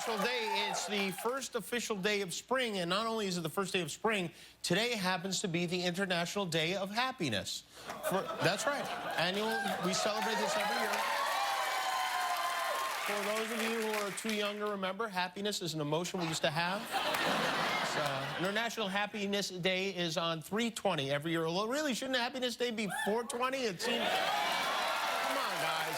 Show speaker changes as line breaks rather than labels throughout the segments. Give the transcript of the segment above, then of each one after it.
International Day. It's the first official day of spring, and not only is it the first day of spring, today happens to be the International Day of Happiness. That's right. We celebrate this every year. For those of you who are too young to remember, happiness is an emotion we used to have. International Happiness Day is on 3/20 every year. Well, really, shouldn't Happiness Day be 4/20? It seems... Come on, guys.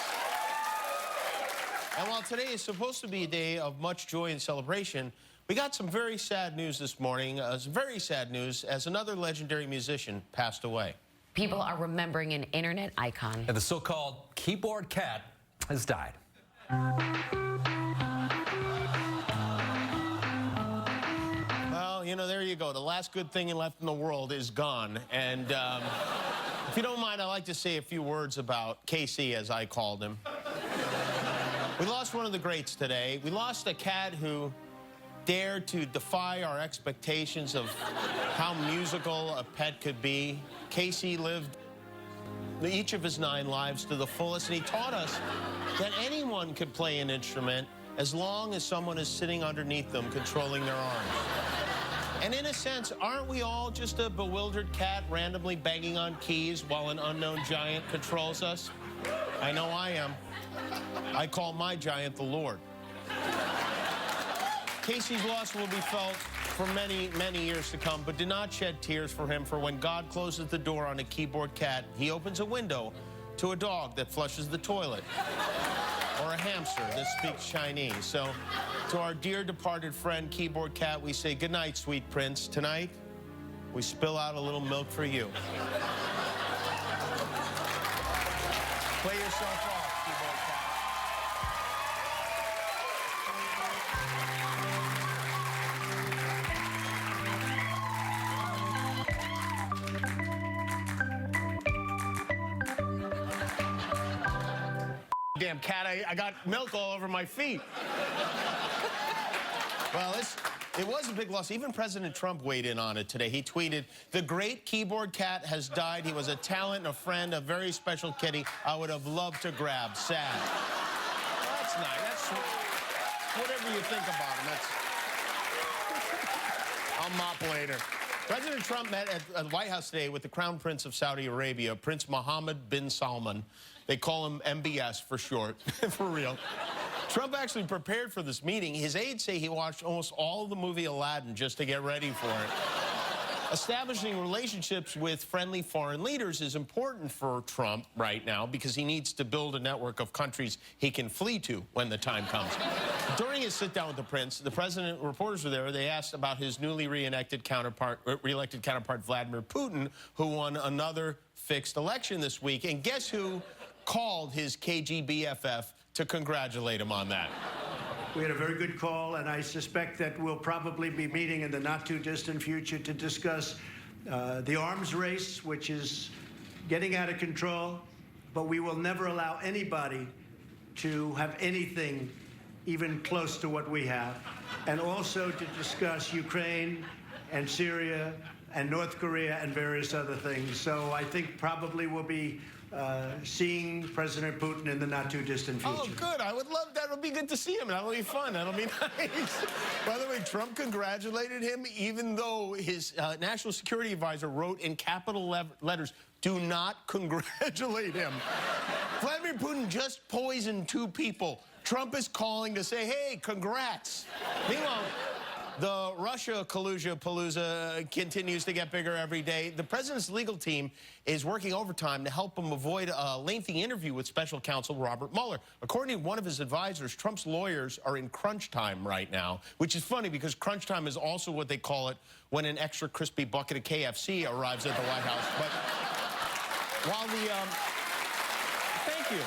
And while today is supposed to be a day of much joy and celebration, we got some very sad news this morning. Very sad news as another legendary musician passed away.
People are remembering an internet icon.
And the so-called keyboard cat has died.
Well, you know, there you go. The last good thing left in the world is gone. And if you don't mind, I'd like to say a few words about KC, as I called him. We lost one of the greats today. We lost a cat who dared to defy our expectations of how musical a pet could be. KC lived each of his 9 lives to the fullest, and he taught us that anyone could play an instrument as long as someone is sitting underneath them controlling their arms. And in a sense, aren't we all just a bewildered cat randomly banging on keys while an unknown giant controls us? I know I am. I call my giant the Lord. Casey's loss will be felt for many, many years to come, but do not shed tears for him, for when God closes the door on a keyboard cat, he opens a window to a dog that flushes the toilet, or a hamster that speaks Chinese. So, to our dear departed friend, Keyboard Cat, we say, good night, sweet prince. Tonight, we spill out a little milk for you. Play yourself off, Keyboard Cat. Damn cat, I got milk all over my feet. Well, it was a big loss. Even President Trump weighed in on it today. He tweeted, the great keyboard cat has died. He was a talent, a friend, a very special kitty I would have loved to grab. Sad. Well, that's nice. That's whatever you think about him. I'll mop later. President Trump met at the White House today with the Crown Prince of Saudi Arabia, Prince Mohammed bin Salman. They call him MBS for short, for real. Trump actually prepared for this meeting. His aides say he watched almost all of the movie Aladdin just to get ready for it. Establishing relationships with friendly foreign leaders is important for Trump right now because he needs to build a network of countries he can flee to when the time comes. During his sit-down with the prince, the president, reporters were there, they asked about his newly reelected counterpart Vladimir Putin, who won another fixed election this week. And guess who called his KGBFF to congratulate him on that?
We had a very good call, and I suspect that we'll probably be meeting in the not-too-distant future to discuss the arms race, which is getting out of control, but we will never allow anybody to have anything even close to what we have, and also to discuss Ukraine and Syria and North Korea and various other things. So I think probably we'll be seeing President Putin in the not-too-distant future.
Oh, good. I would love that. It'll be good to see him. That'll be fun. That'll be nice. By the way, Trump congratulated him, even though his national security advisor wrote in capital letters, do not congratulate him. Vladimir Putin just poisoned 2 people. Trump is calling to say, hey, congrats. Meanwhile, the Russia collusion-palooza continues to get bigger every day. The president's legal team is working overtime to help him avoid a lengthy interview with special counsel Robert Mueller. According to one of his advisors, Trump's lawyers are in crunch time right now, which is funny because crunch time is also what they call it when an extra crispy bucket of KFC arrives at the White House. But while the... thank you.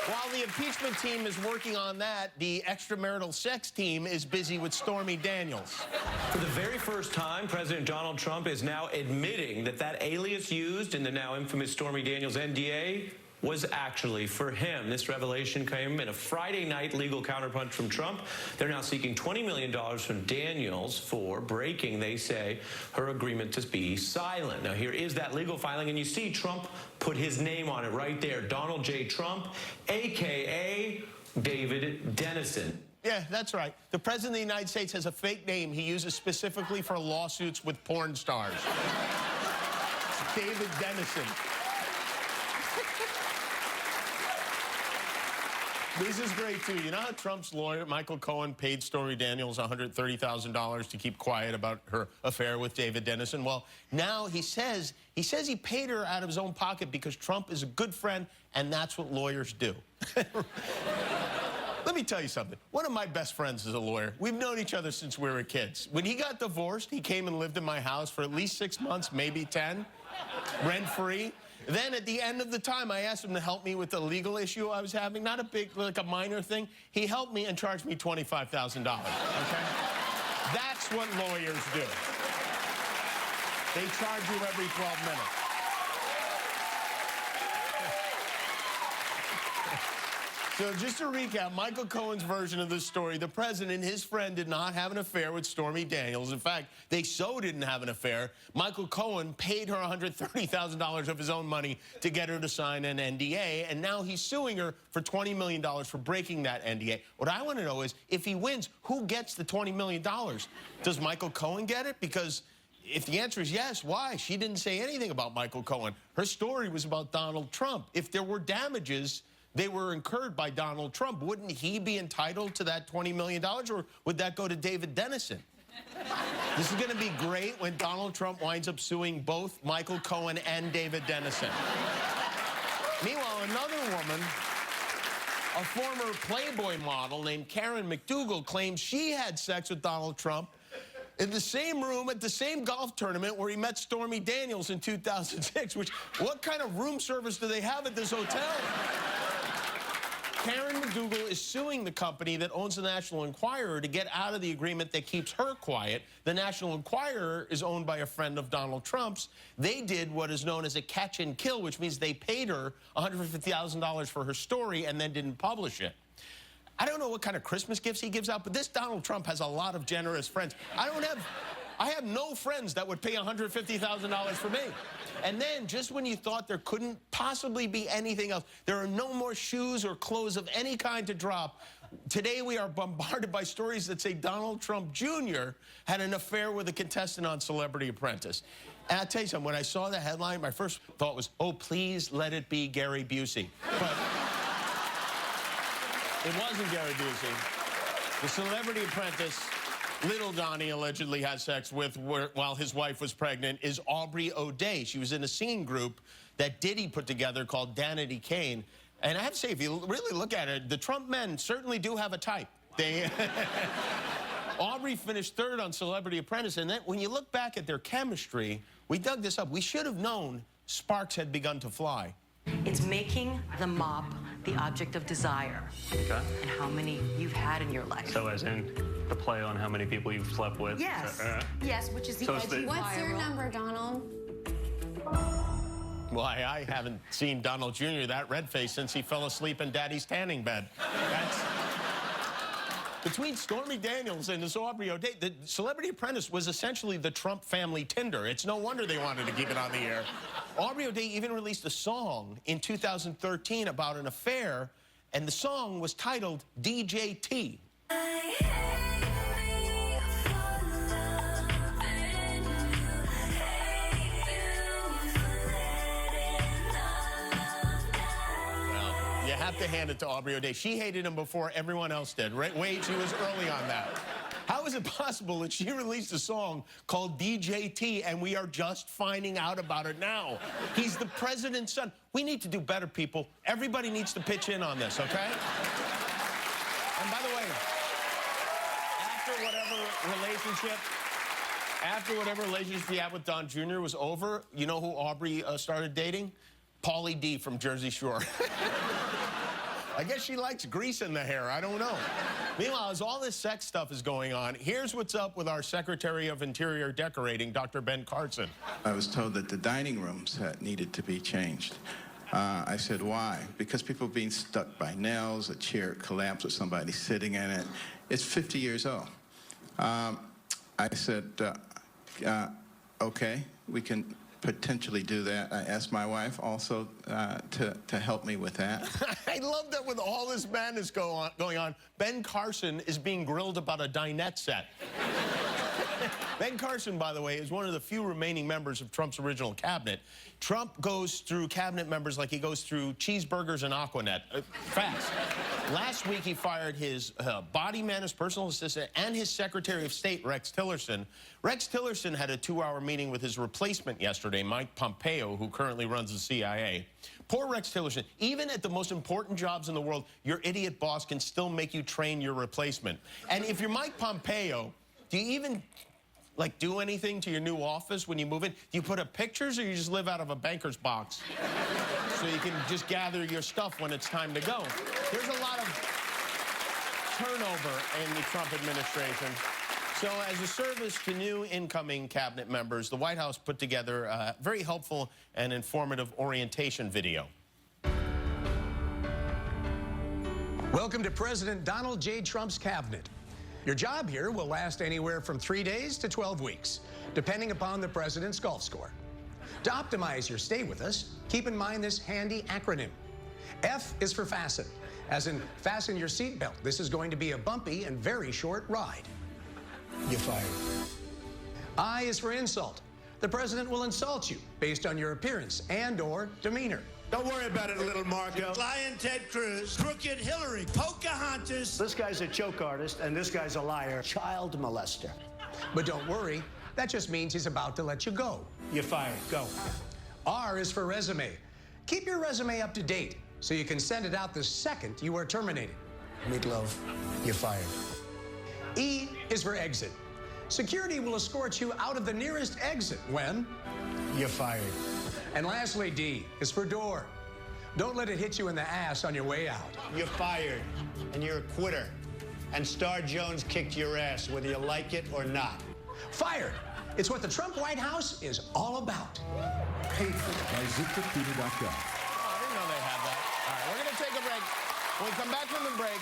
While the impeachment team is working on that, the extramarital sex team is busy with Stormy Daniels.
For the very first time, President Donald Trump is now admitting that that alias used in the now infamous Stormy Daniels NDA was actually for him. This revelation came in a Friday night legal counterpunch from Trump. They're now seeking $20 million from Daniels for breaking, they say, her agreement to be silent. Now, here is that legal filing, and you see Trump put his name on it right there, Donald J. Trump, a.k.a. David Dennison.
Yeah, that's right. The President of the United States has a fake name he uses specifically for lawsuits with porn stars. It's David Dennison. This is great, too. You know how Trump's lawyer, Michael Cohen, paid Stormy Daniels $130,000 to keep quiet about her affair with David Dennison? Well, now he says he paid her out of his own pocket because Trump is a good friend, and that's what lawyers do. Let me tell you something. One of my best friends is a lawyer. We've known each other since we were kids. When he got divorced, he came and lived in my house for at least 6 months, maybe 10, rent-free. Then at the end of the time, I asked him to help me with the legal issue I was having, not a big, like a minor thing. He helped me and charged me $25,000, okay? That's what lawyers do. They charge you every 12 minutes. So just to recap, Michael Cohen's version of this story, the president and his friend did not have an affair with Stormy Daniels. In fact, they so didn't have an affair, Michael Cohen paid her $130,000 of his own money to get her to sign an NDA, and now he's suing her for $20 million for breaking that NDA. What I want to know is, if he wins, who gets the $20 million? Does Michael Cohen get it? Because if the answer is yes, why? She didn't say anything about Michael Cohen. Her story was about Donald Trump. If there were damages, they were incurred by Donald Trump. Wouldn't he be entitled to that $20 million, or would that go to David Dennison? This is going to be great when Donald Trump winds up suing both Michael Cohen and David Dennison. Meanwhile, another woman, a former Playboy model named Karen McDougal, claims she had sex with Donald Trump in the same room at the same golf tournament where he met Stormy Daniels in 2006, which, what kind of room service do they have at this hotel? Karen McDougal is suing the company that owns the National Enquirer to get out of the agreement that keeps her quiet. The National Enquirer is owned by a friend of Donald Trump's. They did what is known as a catch and kill, which means they paid her $150,000 for her story and then didn't publish it. I don't know what kind of Christmas gifts he gives out, but this Donald Trump has a lot of generous friends. I have no friends that would pay $150,000 for me. And then, just when you thought there couldn't possibly be anything else, there are no more shoes or clothes of any kind to drop. Today, we are bombarded by stories that say Donald Trump Jr. had an affair with a contestant on Celebrity Apprentice. And I'll tell you something, when I saw the headline, my first thought was, oh, please let it be Gary Busey. But it wasn't Gary Busey. The Celebrity Apprentice, little Donnie allegedly had sex with while his wife was pregnant, is Aubrey ODay. She was in a singing group that Diddy put together called Danity Kane. And I have to say, if you really look at it, the Trump men certainly do have a type. Aubrey finished third on Celebrity Apprentice, and then when you look back at their chemistry, we dug this up. We should have known sparks had begun to fly.
It's making the mop the object of desire.
Okay.
And how many you've had in your life.
So as in the play on how many people you've slept with?
Yes. Yes, which is the
So it's
edgy
the-
What's your
viral.
number, Donald?
Well, I haven't seen Donald Jr. that red-faced since he fell asleep in Daddy's tanning bed. Between Stormy Daniels and this Aubrey ODay, the Celebrity Apprentice was essentially the Trump family Tinder. It's no wonder they wanted to keep it on the air. Aubrey ODay even released a song in 2013 about an affair, and the song was titled Dgcgt. You have to hand it to Aubrey ODay. She hated him before everyone else did. Right? Wait, she was early on that. How is it possible that she released a song called Dgcgt and we are just finding out about it now? He's the president's son. We need to do better, people. Everybody needs to pitch in on this, okay? And by the way, after whatever relationship he had with Don Jr. was over, you know who Aubrey started dating? Pauly D from Jersey Shore. I guess she likes grease in the hair. I don't know. Meanwhile, as all this sex stuff is going on, here's what's up with our Secretary of Interior Decorating, Dr. Ben Carson.
I was told that the dining rooms needed to be changed. I said, why? Because people are being stuck by nails, a chair collapsed with somebody sitting in it. It's 50 years old. I said, okay, we can potentially do that. I asked my wife also to help me with that.
I love that with all this madness going on, Ben Carson is being grilled about a dinette set. Ben Carson, by the way, is one of the few remaining members of Trump's original cabinet. Trump goes through cabinet members like he goes through cheeseburgers and Aquanet, fast. Last week, he fired his body man, his personal assistant, and his Secretary of State, Rex Tillerson. Rex Tillerson had a 2-hour meeting with his replacement yesterday, Mike Pompeo, who currently runs the CIA. Poor Rex Tillerson. Even at the most important jobs in the world, your idiot boss can still make you train your replacement. And if you're Mike Pompeo, do you even do anything to your new office when you move in? Do you put up pictures, or you just live out of a banker's box so you can just gather your stuff when it's time to go? There's a lot of turnover in the Trump administration. So as a service to new incoming cabinet members, the White House put together a very helpful and informative orientation video.
Welcome to President Donald J. Trump's cabinet. Your job here will last anywhere from 3 days to 12 weeks, depending upon the president's golf score. To optimize your stay with us, keep in mind this handy acronym. F is for fasten, as in fasten your seatbelt. This is going to be a bumpy and very short ride. You're fired. I is for insult. The president will insult you based on your appearance and/or demeanor.
Don't worry about it, little Marco. Lion Ted Cruz, Crooked Hillary, Pocahontas. This guy's a choke artist, and this guy's a liar. Child molester.
But don't worry, that just means he's about to let you go.
You're fired. Go.
R is for resume. Keep your resume up to date so you can send it out the second you are terminated.
Meatloaf, you're fired.
E is for exit. Security will escort you out of the nearest exit when
You're fired.
And lastly, D is for door. Don't let it hit you in the ass on your way out.
You're fired, and you're a quitter. And Star Jones kicked your ass, whether you like it or not.
Fired. It's what the Trump White House is all about.
Paid for by ZipRecruiter.com.
Oh, I didn't know they had that. All right, we're going to take a break. When we come back from the break,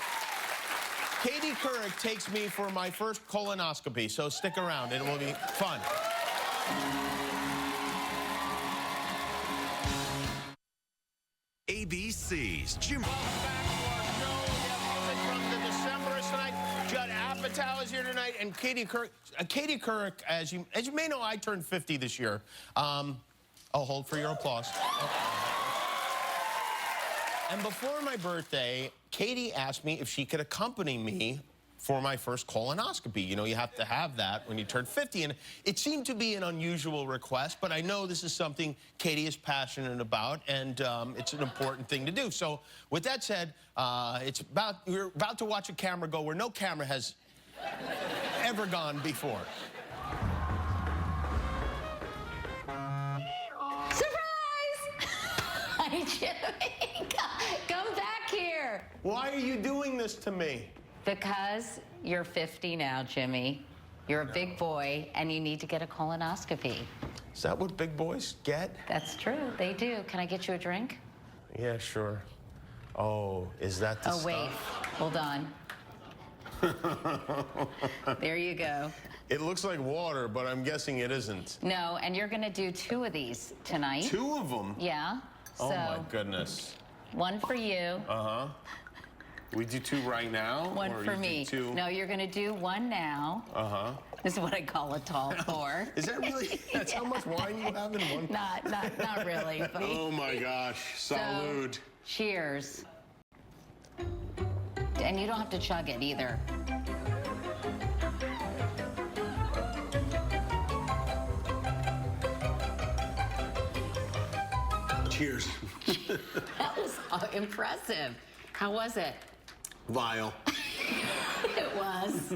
Katie Couric takes me for my first colonoscopy, so stick around. It will be fun.
ABC's Jim.
From the Decemberists tonight, Judd Apatow is here tonight, and Katie Couric. Katie Couric, as you may know, I turned 50 this year. I'll hold for your applause. And before my birthday, Katie asked me if she could accompany me for my first colonoscopy. You know, you have to have that when you turn 50. And it seemed to be an unusual request, but I know this is something Katie is passionate about, and it's an important thing to do. So with that said, we're about to watch a camera go where no camera has ever gone before.
Surprise! Hi, Jimmy. Come back here.
Why are you doing this to me?
Because you're 50 now, Jimmy. You're a big boy, and you need to get a colonoscopy.
Is that what big boys get?
That's true. They do. Can I get you a drink?
Yeah, sure. Oh, is that the
Oh,
stuff?
wait. Hold on. There you go.
It looks like water, but I'm guessing it isn't.
No, and you're going to do 2 of these tonight.
2 of them?
Yeah.
Oh,
So,
my goodness.
1 for you.
Uh-huh. We do 2 right now?
1
or
for
you
me.
Do 2?
No, you're going to do 1 now.
Uh-huh.
This is what I call a tall pour.
Is that really? That's how much wine you have in one?
Not really. But
Oh, my gosh. Salud.
So, cheers. And you don't have to chug it either.
Cheers.
That was impressive. How was it?
Vile.
It was.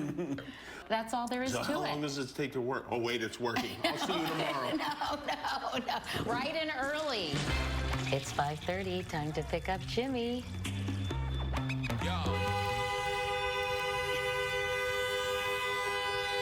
That's all there is
So
to
how
it.
long does it take to work? Oh, wait, it's working. I'll see you tomorrow.
No. Right and early. It's 5:30. Time to pick up Jimmy.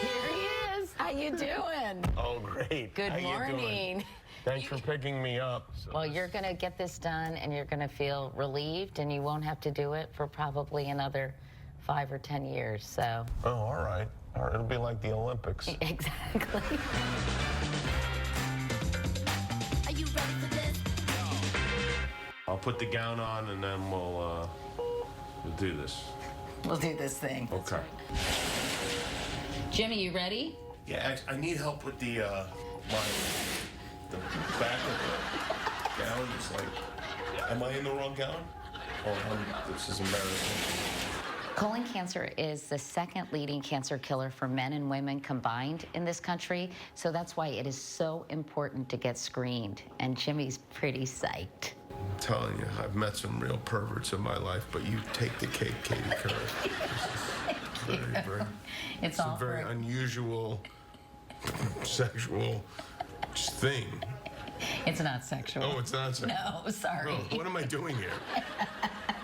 Here he is. How you doing?
Oh, great.
Good
How you doing?
morning.
Thanks for picking me up.
Well, you're going to get this done, and you're going to feel relieved, and you won't have to do it for probably another 5 or 10 years. So.
Oh, all right. It'll be like the Olympics.
Exactly.
put the gown on, and then we'll do this.
We'll do this thing.
Okay.
Jimmy, you ready?
Yeah, I need help with the back of the gown. It's like, am I in the wrong gown? Oh, this is embarrassing.
Colon cancer is the second leading cancer killer for men and women combined in this country. So that's why it is so important to get screened. And Jimmy's pretty psyched.
I'm telling you, I've met some real perverts in my life, but you take the cake, Katie Couric. This is very,
It's all
a very
for-
unusual sexual thing.
It's not sexual.
Oh, it's not sexual.
No, sorry.
Oh, what am I doing here?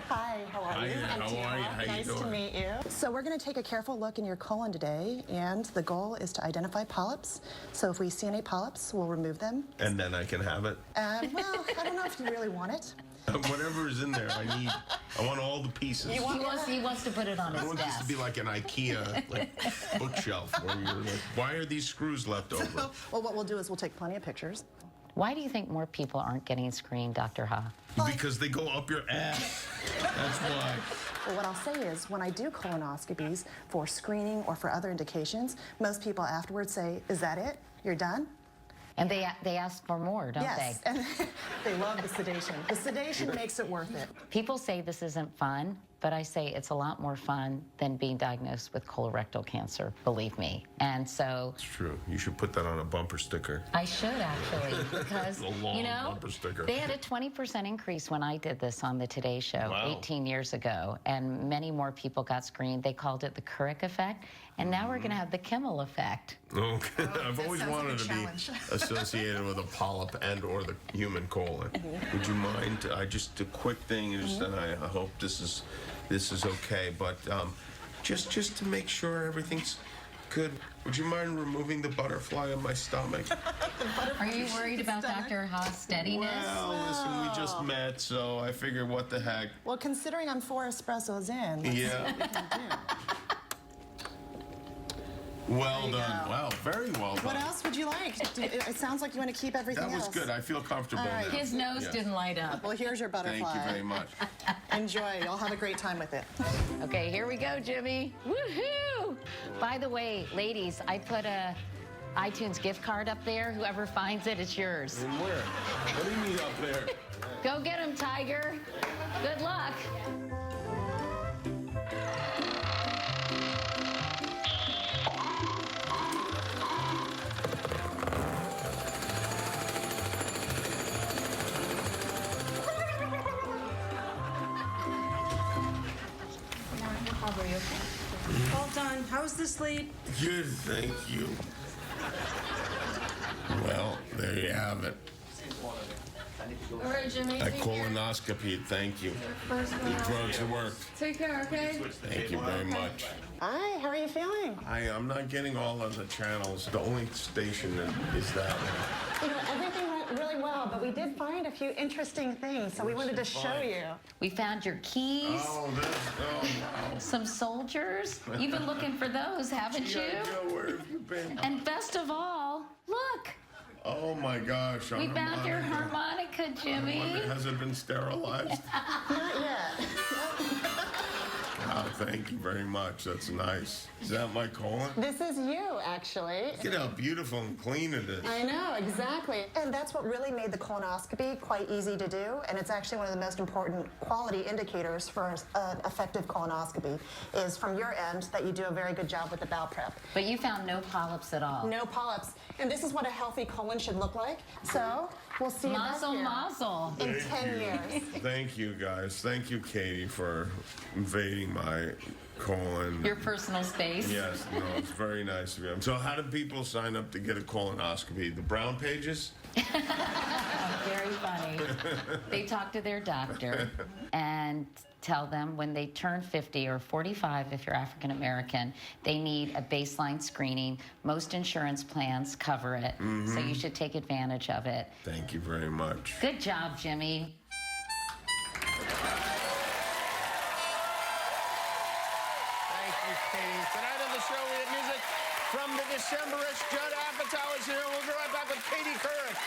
Hi, how are you?
Hi, how are you? How you
Nice to
doing?
meet you. So we're going to take a careful look in your colon today, and the goal is to identify polyps. So if we see any polyps, we'll remove them.
And then I can have it?
Well, I don't know if you really want it.
Whatever is in there, I want all the pieces.
He wants to put it on
I
his
want this to
desk.
be like an IKEA bookshelf where you're like, why are these screws left over?
Well, what we'll do is we'll take plenty of pictures.
Why do you think more people aren't getting screened, Dr. Ha?
Because they go up your ass. That's why.
Well, what I'll say is when I do colonoscopies for screening or for other indications, most people afterwards say, is that it? You're done?
And they ask for more, don't
Yes,
they?
and they love the sedation. The sedation makes it worth it.
People say this isn't fun, but I say it's a lot more fun than being diagnosed with colorectal cancer, believe me. And so
It's true. You should put that on a bumper sticker.
I should actually, because,
A long
you know,
bumper sticker.
they had a 20% increase when I did this on the Today Show
Wow.
18 years ago, and many more people got screened. They called it the Couric effect, and now we're going to have the Kimmel effect.
Okay. I've always
sounds like
wanted
a
to be
challenge.
associated with a polyp and or the human colon. Would you mind? Just a quick thing, and I hope this is okay, but just to make sure everything's good, would you mind removing the butterfly on my stomach?
Are you worried about Dr. Ha's steadiness?
Well, listen, we just met, so I figured, what the heck?
Well, considering I'm 4 espressos in, let's see
Yeah.
what we can do.
Well
you
done.
go.
Wow, very well done.
What else would you like? It sounds like you want to keep everything
That was
else.
good. I feel comfortable
All right.
now.
His nose
Yes.
didn't light up.
Well, here's your butterfly.
Thank you very much.
Enjoy. You'll have a great time with it.
Okay, here we go, Jimmy. Woohoo! By the way, ladies, I put a iTunes gift card up there. Whoever finds it, it's yours.
And where? What do you mean up there?
Go get him, Tiger. Good luck.
Aubrey, okay? All done. How was the sleep?
Good, thank you. Well, there you have it.
All right, Jimmy.
A colonoscopy, thank you. The drugs worked.
Take care, okay?
Thank you very much.
Hi, how are you feeling?
I'm not getting all of the channels. The only station is that one.
You know, everything went really well, but we did find a few interesting things, so we wanted to show you.
We found your keys,
Oh, wow.
some soldiers. You've been looking for those, haven't you?
Joe, where have you been?
And best of all, look,
Oh my gosh.
we found your harmonica, Jimmy.
Has it been sterilized?
Not yet.
Wow, thank you very much. That's nice. Is that my colon?
This is you, actually.
Look at how beautiful and clean it is.
I know, exactly. And that's what really made the colonoscopy quite easy to do, and it's actually one of the most important quality indicators for an effective colonoscopy, is from your end that you do a very good job with the bowel prep.
But you found no polyps at all.
No polyps. And this is what a healthy colon should look like. So, we'll see you back
Mazel,
here
mazel.
in 10 years.
Thank you, guys. Thank you, Katie, for invading my colon.
Your personal space.
Yes, no, it's very nice of you. So how do people sign up to get a colonoscopy? The brown pages?
Very funny. They talk to their doctor and tell them when they turn 50 or 45, if you're African American, they need a baseline screening. Most insurance plans cover it, so you should take advantage of it.
Thank you very much.
Good job, Jimmy.
Thank you, Katie. Tonight on the show, we have music from the Decemberish. Judd Apatow is here. We'll be right back with Katie Couric.